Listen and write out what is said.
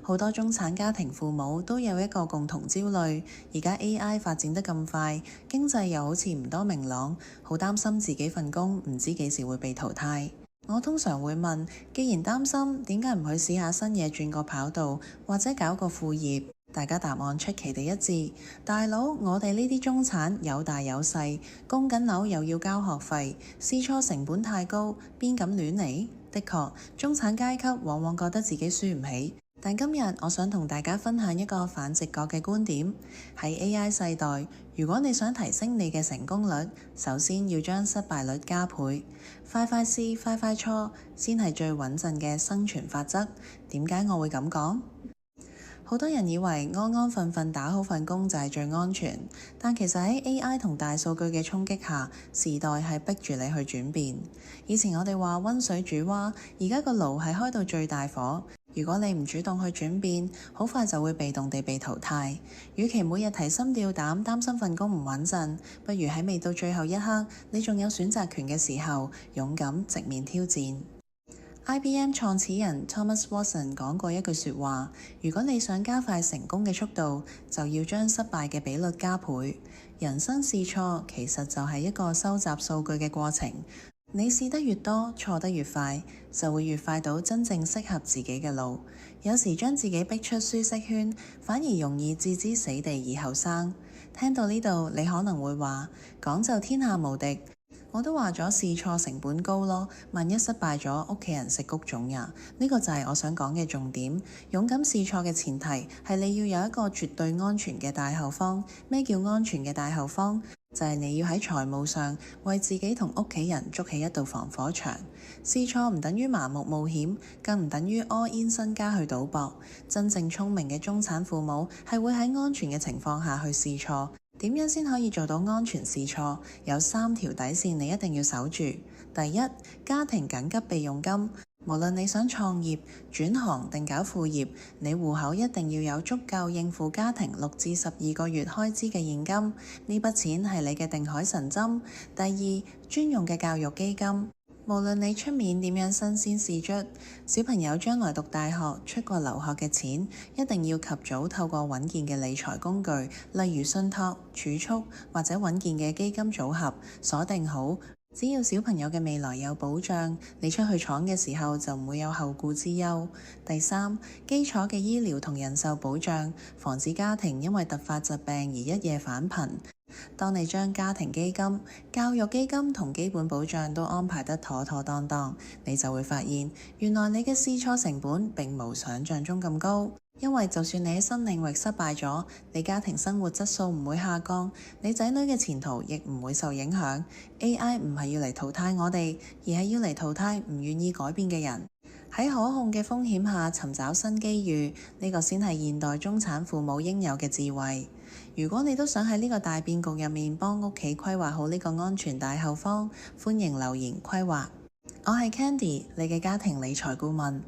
好多中產家庭父母都有一個共同焦慮，而家 AI 發展得咁快，經濟又好似唔多明朗，好擔心自己份工唔知幾時會被淘汰。我通常會問，既然擔心，點解唔去試下新嘢，轉個跑道，或者搞個副業？大家答案出奇地一致。大佬，我哋呢啲中產有大有細，供緊樓又要交學費，試錯成本太高，邊敢亂嚟？的確，中產階級往往覺得自己輸唔起。但今日我想同大家分享一個反直覺嘅觀點。喺 AI 世代，如果你想提升你嘅成功率，首先要將失敗率加倍。快快試，快快錯，先係最穩陣嘅生存法則。點解我會咁講？好多人以為安安分分打好份工就係最安全，但其實喺 AI 同大數據嘅衝擊下，時代係逼住你去轉變。以前我哋話溫水煮蛙，而家個爐係開到最大火。如果你唔主動去轉變，好快就會被動地被淘汰。與其每日提心吊膽，擔心份工唔穩陣，不如喺未到最後一刻，你仲有選擇權嘅時候，勇敢直面挑戰。IBM 創始人 Thomas Watson 講過一句說話：如果你想加快成功嘅速度，就要將失敗嘅比率加倍。人生試錯其實就係一個收集數據嘅過程。你試得越多，錯得越快，就會越快到真正適合自己嘅路。有時將自己逼出舒適圈，反而容易置之死地而後生。聽到呢度，你可能會話：講就天下無敵。我都話咗試錯成本高咯，萬一失敗咗，屋企人食谷種呀。呢個就係我想講嘅重點。勇敢試錯嘅前提係你要有一個絕對安全嘅大後方。咩叫安全嘅大後方？就係你要喺財務上為自己同屋企人築起一道防火牆。試錯唔等於盲目冒險，更唔等於 all in 身家去賭博。真正聰明嘅中產父母係會喺安全嘅情況下去試錯。點樣先可以做到安全試錯？有3條底線你一定要守住。第一，家庭緊急備用金。無論你想創業、轉行定搞副業，你戶口一定要有足夠應付家庭6至12個月開支嘅現金。呢筆錢係你嘅定海神針。第二，專用嘅教育基金。無論你出面點樣新鮮試卒，小朋友將來讀大學、出國留學嘅錢，一定要及早透過穩健嘅理財工具，例如信託、儲蓄或者穩健嘅基金組合鎖定好。只要小朋友嘅未來有保障，你出去闖嘅時候就唔會有後顧之憂。第三，基礎嘅醫療同人壽保障，防止家庭因為突發疾病而一夜返貧。當你將家庭基金、教育基金同基本保障都安排得妥妥當當，你就會發現，原來你嘅試錯成本並無想象中咁高。因為就算你喺新領域失敗咗，你家庭生活質素唔會下降，你仔女嘅前途亦唔會受影響。AI 唔係要嚟淘汰我哋，而係要嚟淘汰唔願意改變嘅人。喺可控嘅風險下尋找新機遇，呢個先係現代中產父母應有嘅智慧。如果你都想喺呢個大變局入面幫屋企規劃好呢個安全大後方，歡迎留言規劃。我係 Candy，你嘅家庭理財顧問。